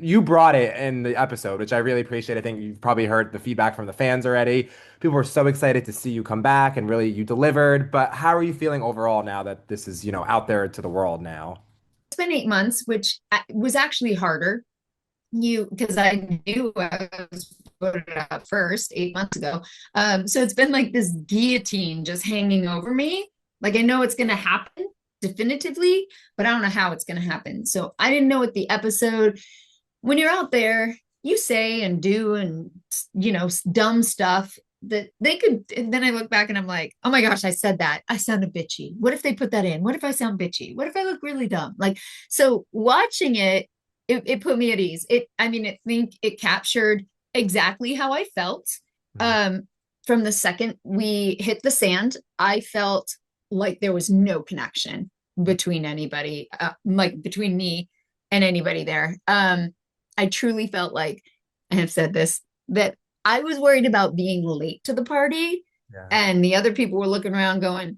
you brought it in the episode, which I really appreciate. I think you've probably heard the feedback from the fans already. People were so excited to see you come back, and really you delivered. But how are you feeling overall now that this is, out there to the world now? It's been 8 months, which was actually harder. Because I knew I was voted out first 8 months ago. So it's been like this guillotine just hanging over me. Like I know it's going to happen definitively, but I don't know how it's going to happen. So I didn't know what the episode, when you're out there, you say and do and, dumb stuff that they could. And then I look back and I'm like, oh my gosh, I said that. I sounded bitchy. What if they put that in? What if I sound bitchy? What if I look really dumb? Like, so watching it put me at ease. I think it captured exactly how I felt. Mhm. Um, from the second we hit the sand, I felt like there was no connection between anybody, like between me and anybody there. I truly felt like, I have said this, that I was worried about being late to the party, Yeah. and the other people were looking around going,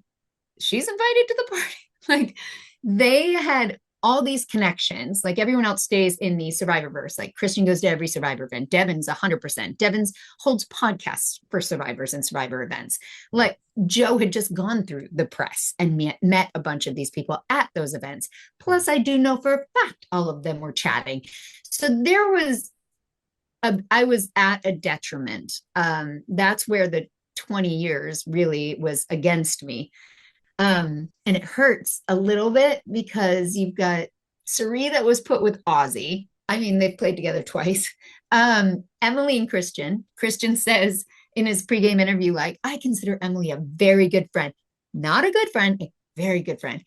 she's invited to the party. Like they had all these connections. Like everyone else stays in the Survivorverse. Like Christian goes to every Survivor event. Devin's 100%. Devin's holds podcasts for Survivors and Survivor events. Like Joe had just gone through the press and met a bunch of these people at those events. Plus, I do know for a fact all of them were chatting. So I was at a detriment. That's where the 20 years really was against me. And it hurts a little bit because you've got Sari that was put with Ozzy. I mean, they've played together twice. Emily and Christian. Christian says in his pregame interview, like, I consider Emily a very good friend. Not a good friend, a very good friend.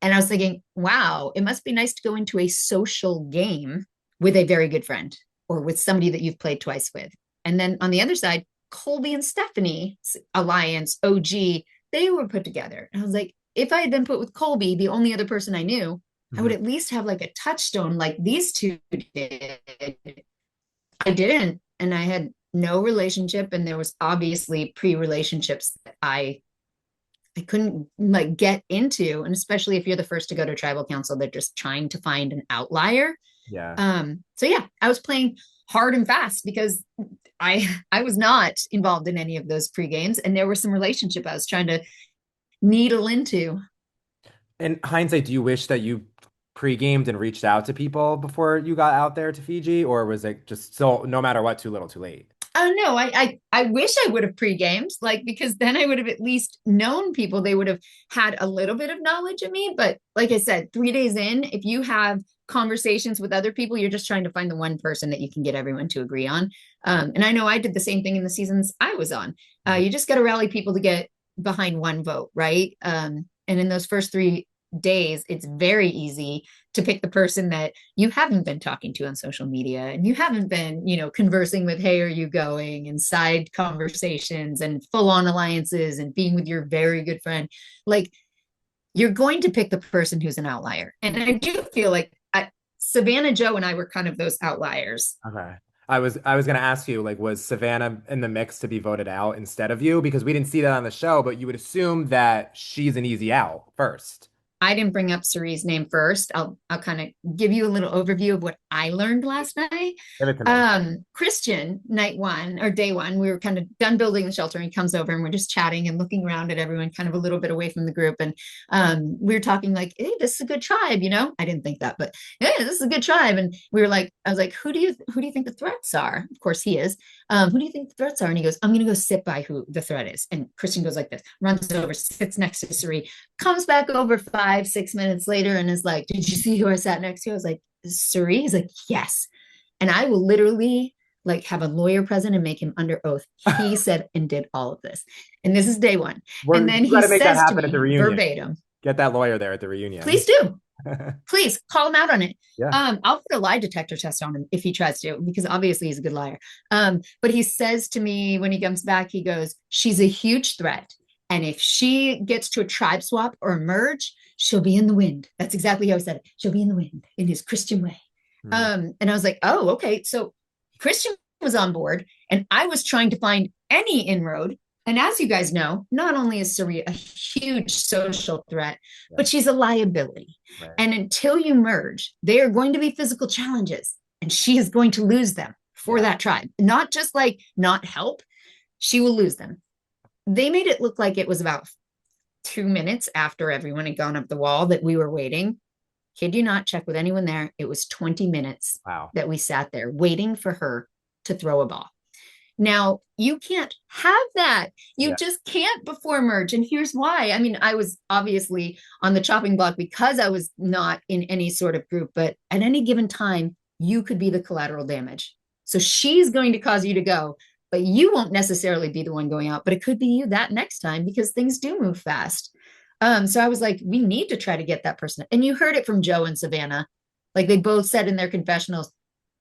And I was thinking, wow, it must be nice to go into a social game with a very good friend or with somebody that you've played twice with. And then on the other side, Colby and Stephanie alliance, OG, they were put together. And I was like, if I had been put with Colby, the only other person I knew, I would Mhm. at least have like a touchstone like these two did. I didn't. And I had no relationship. And there was obviously pre-relationships that I couldn't like get into. And especially if you're the first to go to tribal council, they're just trying to find an outlier. Yeah. So yeah, I was playing hard and fast because I was not involved in any of those pre games, and there was some relationship I was trying to needle into. In hindsight, do you wish that you pre-gamed and reached out to people before you got out there to Fiji, or was it just so no matter what, too little, too late? Oh no, I wish I would have pre-gamed, like because then I would have at least known people. They would have had a little bit of knowledge of me. But like I said, 3 days in, if you have conversations with other people, you're just trying to find the one person that you can get everyone to agree on. And I know I did the same thing in the seasons I was on. Mhm. You just got to rally people to get behind one vote, right? And in those first 3 days, it's very easy to pick the person that you haven't been talking to on social media and you haven't been, conversing with, hey, are you going? And side conversations and full on alliances and being with your very good friend. Like you're going to pick the person who's an outlier. And I do feel like Savannah Joe and I were kind of those outliers. Okay. I was gonna ask you, like, was Savannah in the mix to be voted out instead of you? Because we didn't see that on the show, but you would assume that she's an easy out first. I didn't bring up Cerie's name first. I'll kind of give you a little overview of what I learned last night. Give it to me. Christian, night one or day one, we were kind of done building the shelter and he comes over and we're just chatting and looking around at everyone kind of a little bit away from the group. And we were talking like, hey, this is a good tribe, I didn't think that, but hey, this is a good tribe. And we were like, I was like, who do you think the threats are? Of course he is. Who do you think the threats are? And he goes, I'm gonna go sit by who the threat is. And Christian goes like this, runs over, sits next to Cerie, comes back over 5, 6 minutes later and is like, did you see who I sat next to? I was like, Cerie? He's like, yes. And I will literally like have a lawyer present and make him under oath. He said and did all of this. And this is day one. And then You got he to make that says to happen at the me reunion. verbatim, Get that lawyer there at the reunion. please do. Please call him out on it. Yeah. I'll put a lie detector test on him if he tries to, because obviously he's a good liar. But he says to me when he comes back, he goes, she's a huge threat. And if she gets to a tribe swap or a merge, she'll be in the wind. That's exactly how he said it. She'll be in the wind in his Christian way. Hmm. And I was like, oh, okay. So Christian was on board, and I was trying to find any inroad. And as you guys know, not only is Saria a huge social threat, Yeah. but she's a liability. Right. And until you merge, they are going to be physical challenges. and she is going to lose them for Yeah. that tribe. Not just like not help, she will lose them. They made it look like it was about 2 minutes after everyone had gone up the wall that we were waiting. Kid you not, check with anyone there. It was 20 minutes Wow. that we sat there waiting for her to throw a ball. Now, you can't have that. You Yeah. just can't before merge. And here's why. I mean, I was obviously on the chopping block because I was not in any sort of group, but at any given time, you could be the collateral damage. So she's going to cause you to go, but you won't necessarily be the one going out, but it could be you that next time because things do move fast. So I was like, we need to try to get that person. And you heard it from Joe and Savannah. Like they both said in their confessionals,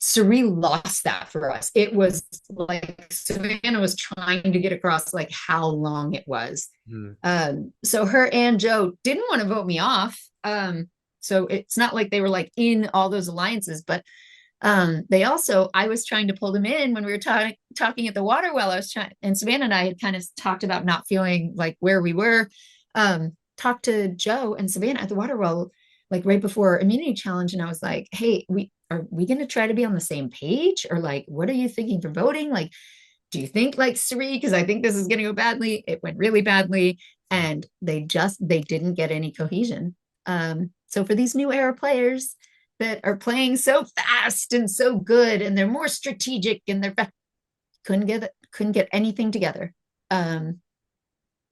Suri lost that for us. It was like Savannah was trying to get across like how long it was. Hmm. So her and Joe didn't want to vote me off. So it's not like they were like in all those alliances, but they also, I was trying to pull them in when we were talking at the water well. I was trying, and Savannah and I had kind of talked about not feeling like where we were. Talked to Joe and Savannah at the water well, like right before immunity challenge, and I was like, "Hey, we are we going to try to be on the same page, or like, what are you thinking for voting? Like, do you think like Sri? Because I think this is going to go badly. It went really badly, and they didn't get any cohesion. So for these new era players that are playing so fast and so good, and they're more strategic, and couldn't get anything together. Um,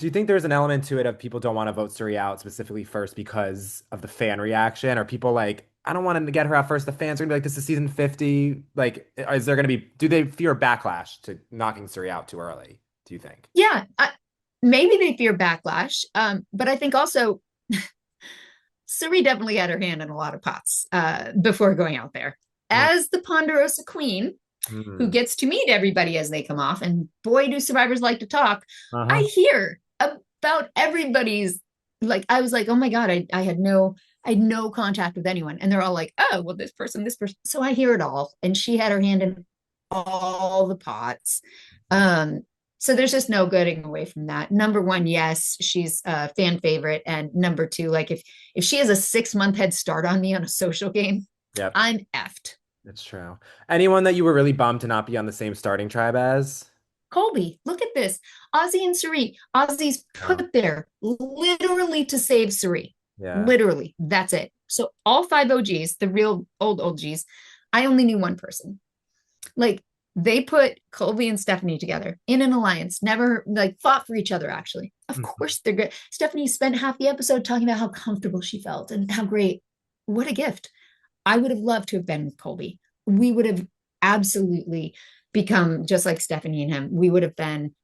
Do you think there's an element to it of people don't want to vote Suri out specifically first because of the fan reaction? Or people like, I don't want to get her out first. The fans are gonna be like, this is season 50. Like, is there gonna be, do they fear backlash to knocking Suri out too early? Do you think? yeah, maybe they fear backlash, but I think also Suri definitely had her hand in a lot of pots before going out there. Mm. As the Ponderosa Queen, who Hmm. gets to meet everybody as they come off, and boy, do survivors like to talk. I Uh-huh. hear about everybody's like, I was like, oh my God, I had no contact with anyone. And they're all like, oh, well, this person, this person. So I hear it all. And she had her hand in all the pots. Um, so there's just no getting away from that. Number one, yes, she's a fan favorite. And number two, like if she has a 6 month head start on me on a social game, Yep, I'm effed. that's true. Anyone that you were really bummed to not be on the same starting tribe as? Colby, look at this. Ozzy and Suri. Ozzy's Oh, put there literally to save Suri. yeah. Literally. That's it. So all five OGs, the real old OGs, I only knew one person. Like they put Colby and Stephanie together in an alliance, never like fought for each other, actually. Of Mhm. course they're good. Stephanie spent half the episode talking about how comfortable she felt and how great. What a gift. I would have loved to have been with Colby. We would have absolutely become just like Stephanie and him. We would have been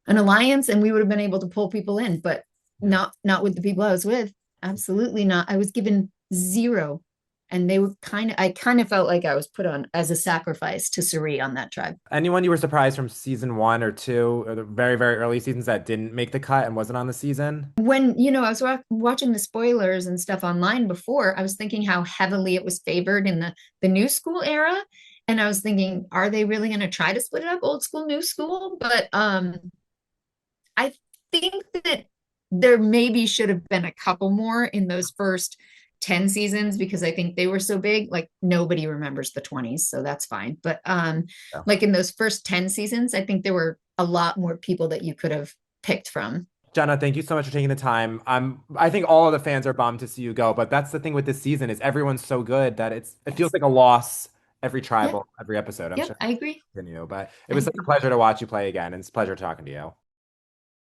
an alliance and we would have been able to pull people in, but Yeah. not with the people I was with. Absolutely not. I was given zero. And they were I kind of felt like I was put on as a sacrifice to Suri on that tribe. Anyone you were surprised from season one or two, or the very, very early seasons that didn't make the cut and wasn't on the season? When, I was watching the spoilers and stuff online before, I was thinking how heavily it was favored in the new school era. And I was thinking, are they really going to try to split it up, old school, new school? But I think that there maybe should have been a couple more in those first 10 seasons because I think they were so big. Like nobody remembers the 20s, so that's fine. But Yeah. like in those first 10 seasons, I think there were a lot more people that you could have picked from. Jenna, thank you so much for taking the time. I think all of the fans are bummed to see you go, but that's the thing with this season is everyone's so good that it feels Yes. like a loss every Yep. tribal, every episode. I'm Yep. sure I agree. it'll continue, but it I was such a agree. pleasure to watch you play again, and it's a pleasure talking to you.